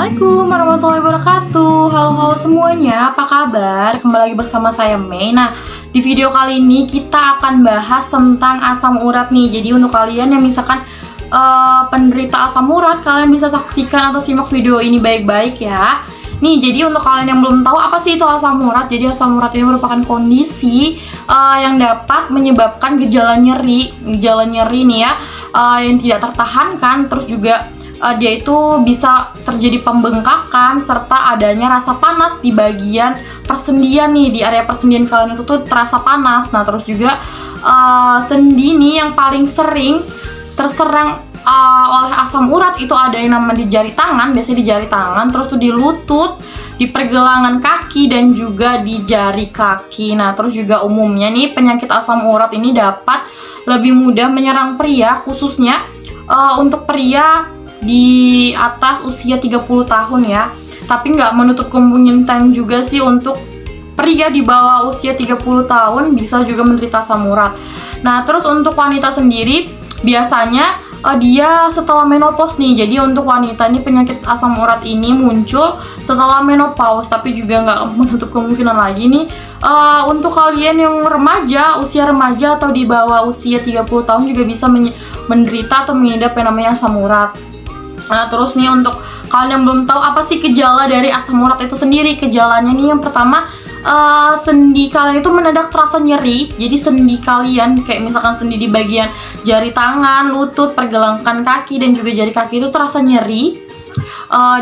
Assalamualaikum warahmatullahi wabarakatuh. Halo semuanya, apa kabar? Kembali lagi bersama saya Mei. Nah, di video kali ini kita akan bahas tentang asam urat nih. Jadi untuk kalian yang misalkan penderita asam urat, kalian bisa saksikan atau simak video ini baik-baik ya. Nih, jadi untuk kalian yang belum tahu apa sih itu asam urat, jadi asam urat ini merupakan kondisi yang dapat menyebabkan gejala nyeri nih ya, yang tidak tertahankan, terus juga dia itu bisa terjadi pembengkakan serta adanya rasa panas di bagian persendian nih, di area persendian kalian itu tuh terasa panas. Nah, terus juga sendi nih yang paling sering terserang oleh asam urat itu ada yang namanya di jari tangan, biasanya di jari tangan, terus tuh di lutut, di pergelangan kaki, dan juga di jari kaki. Nah, terus juga umumnya nih penyakit asam urat ini dapat lebih mudah menyerang pria, khususnya untuk pria di atas usia 30 tahun ya. Tapi nggak menutup kemungkinan juga sih untuk pria di bawah usia 30 tahun bisa juga menderita asam urat. Nah, terus untuk wanita sendiri biasanya dia setelah menopause nih. Jadi untuk wanita ini penyakit asam urat ini muncul setelah menopause, tapi juga nggak menutup kemungkinan lagi nih untuk kalian yang remaja, usia remaja atau di bawah usia 30 tahun juga bisa menderita atau mengidap yang namanya asam urat. Nah, terus nih untuk kalian yang belum tahu apa sih gejala dari asam urat itu sendiri, gejalanya nih yang pertama, sendi kalian itu mendadak terasa nyeri. Jadi sendi kalian kayak misalkan sendi di bagian jari tangan, lutut, pergelangan kaki, dan juga jari kaki itu terasa nyeri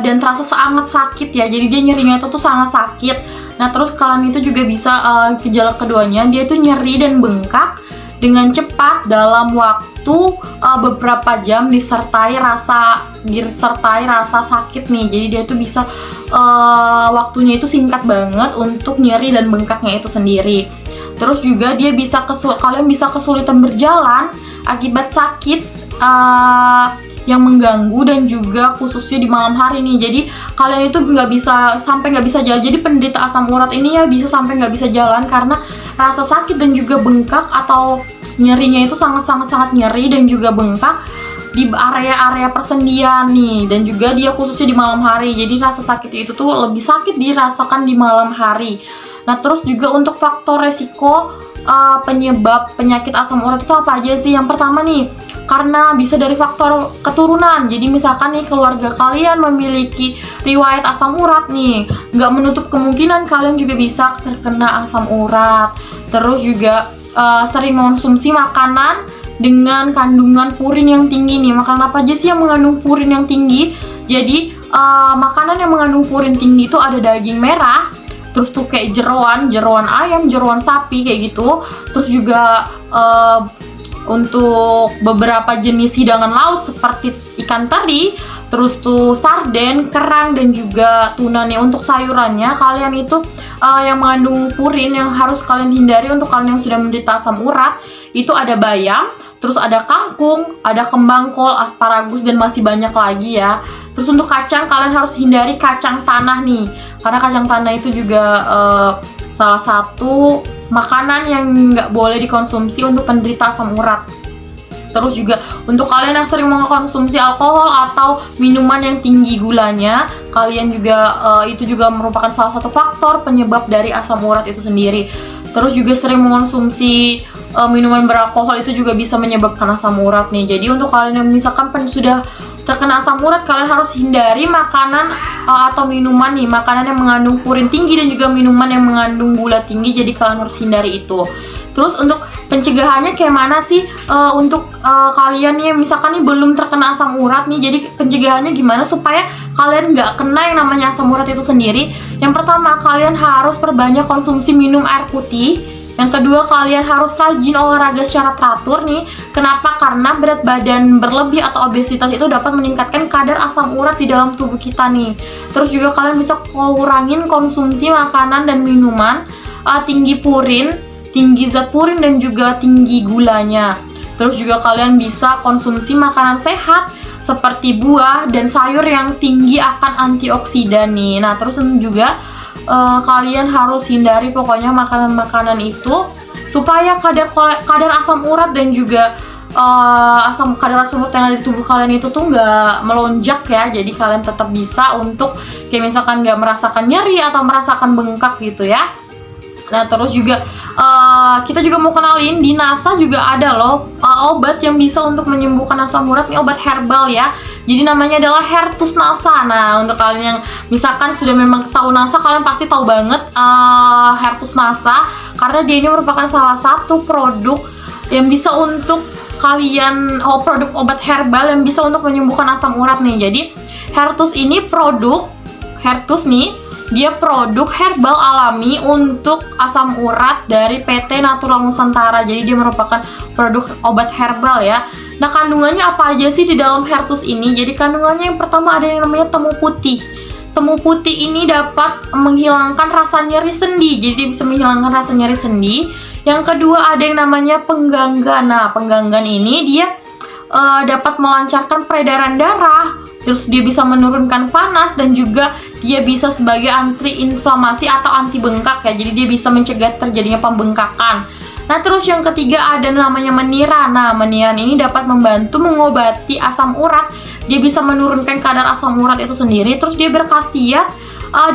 dan terasa sangat sakit ya. Jadi dia nyerinya itu tuh sangat sakit. Nah, terus kalian itu juga bisa gejala keduanya, dia itu nyeri dan bengkak dengan cepat dalam waktu beberapa jam disertai rasa sakit nih. Jadi dia itu bisa waktunya itu singkat banget untuk nyeri dan bengkaknya itu sendiri. Terus juga dia bisa kalian bisa kesulitan berjalan akibat sakit yang mengganggu, dan juga khususnya di malam hari nih. Jadi kalian itu nggak bisa jalan. Jadi penderita asam urat ini ya bisa sampai nggak bisa jalan karena rasa sakit dan juga bengkak atau nyerinya itu sangat nyeri dan juga bengkak di area-area persendian nih, dan juga dia khususnya di malam hari. Jadi rasa sakit itu tuh lebih sakit dirasakan di malam hari. Nah, terus juga untuk faktor resiko penyebab penyakit asam urat itu apa aja sih? Yang pertama nih, karena bisa dari faktor keturunan. Jadi misalkan nih keluarga kalian memiliki riwayat asam urat nih, nggak menutup kemungkinan kalian juga bisa terkena asam urat. Terus juga sering mengonsumsi makanan dengan kandungan purin yang tinggi nih. Makanan apa aja sih yang mengandung purin yang tinggi? Jadi makanan yang mengandung purin tinggi itu ada daging merah, terus tuh kayak jeroan ayam, jeroan sapi kayak gitu. Terus juga untuk beberapa jenis hidangan laut seperti ikan teri, terus tuh sarden, kerang, dan juga tuna nih. Untuk sayurannya kalian itu yang mengandung purin yang harus kalian hindari untuk kalian yang sudah menderita asam urat itu ada bayam, terus ada kangkung, ada kembang kol, asparagus, dan masih banyak lagi ya. Terus untuk kacang kalian harus hindari kacang tanah nih, karena kacang tanah itu juga salah satu makanan yang nggak boleh dikonsumsi untuk penderita asam urat. Terus juga untuk kalian yang sering mengkonsumsi alkohol atau minuman yang tinggi gulanya, kalian juga itu juga merupakan salah satu faktor penyebab dari asam urat itu sendiri. Terus juga sering mengkonsumsi minuman beralkohol itu juga bisa menyebabkan asam urat nih. Jadi untuk kalian yang misalkan sudah terkena asam urat, kalian harus hindari makanan atau minuman nih, makanan yang mengandung purin tinggi dan juga minuman yang mengandung gula tinggi. Jadi kalian harus hindari itu. Terus untuk pencegahannya kayak mana sih untuk kalian nih misalkan nih belum terkena asam urat nih? Jadi pencegahannya gimana supaya kalian nggak kena yang namanya asam urat itu sendiri? Yang pertama, kalian harus perbanyak konsumsi minum air putih. Yang kedua, kalian harus rajin olahraga secara teratur nih. Kenapa? Karena berat badan berlebih atau obesitas itu dapat meningkatkan kadar asam urat di dalam tubuh kita nih. Terus juga kalian bisa kurangin konsumsi makanan dan minuman tinggi purin, tinggi zat purin, dan juga tinggi gulanya. Terus juga kalian bisa konsumsi makanan sehat seperti buah dan sayur yang tinggi akan antioksidan nih. Nah, terus juga kalian harus hindari pokoknya makanan-makanan itu supaya kadar asam urat dan juga kadar asam urat yang ada di tubuh kalian itu tuh nggak melonjak ya. Jadi kalian tetap bisa untuk kayak misalkan nggak merasakan nyeri atau merasakan bengkak gitu ya. Nah terus juga kita juga mau kenalin di NASA juga ada loh obat yang bisa untuk menyembuhkan asam urat. Ini obat herbal ya. Jadi namanya adalah Hertus NASA. Nah untuk kalian yang misalkan sudah memang tahu NASA, kalian pasti tahu banget Hertus NASA, karena dia ini merupakan salah satu produk yang bisa untuk kalian produk obat herbal yang bisa untuk menyembuhkan asam urat nih. Jadi Hertus ini Hertus nih dia produk herbal alami untuk asam urat dari PT Natural Nusantara. Jadi dia merupakan produk obat herbal ya. Nah kandungannya apa aja sih di dalam Hertus ini? Jadi kandungannya yang pertama ada yang namanya temu putih. Temu putih ini dapat menghilangkan rasa nyeri sendi. Jadi dia bisa menghilangkan rasa nyeri sendi. Yang kedua ada yang namanya pengganggan. Nah pengganggan ini dia dapat melancarkan peredaran darah. Terus dia bisa menurunkan panas dan juga dia bisa sebagai anti-inflamasi atau anti bengkak ya. Jadi dia bisa mencegah terjadinya pembengkakan. Nah terus yang ketiga ada namanya meniran. Nah meniran ini dapat membantu mengobati asam urat. Dia bisa menurunkan kadar asam urat itu sendiri. Terus dia berkhasiat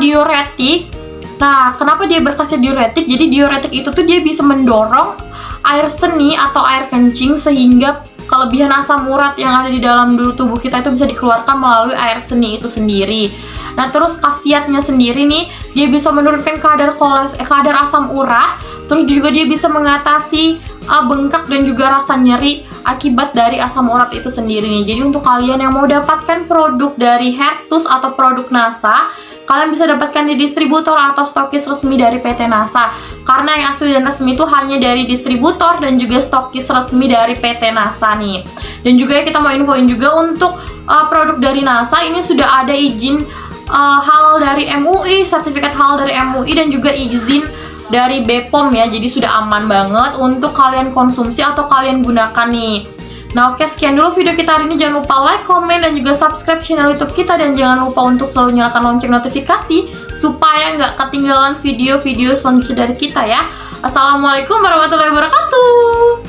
diuretik. Nah kenapa dia berkhasiat diuretik? Jadi diuretik itu tuh dia bisa mendorong air seni atau air kencing, sehingga kelebihan asam urat yang ada di dalam tubuh kita itu bisa dikeluarkan melalui air seni itu sendiri. Nah terus khasiatnya sendiri nih, dia bisa menurunkan kadar asam urat. Terus juga dia bisa mengatasi bengkak dan juga rasa nyeri akibat dari asam urat itu sendiri nih. Jadi untuk kalian yang mau dapatkan produk dari Hertus atau produk NASA, kalian bisa dapatkan di distributor atau stokis resmi dari PT NASA. Karena yang asli dan resmi itu hanya dari distributor dan juga stokis resmi dari PT NASA nih. Dan juga kita mau infoin juga untuk produk dari NASA ini sudah ada izin halal dari MUI, sertifikat halal dari MUI, dan juga izin dari BPOM ya. Jadi sudah aman banget untuk kalian konsumsi atau kalian gunakan nih. Nah oke, sekian dulu video kita hari ini. Jangan lupa like, komen, dan juga subscribe channel YouTube kita. Dan jangan lupa untuk selalu nyalakan lonceng notifikasi supaya nggak ketinggalan video-video selanjutnya dari kita ya. Assalamualaikum warahmatullahi wabarakatuh.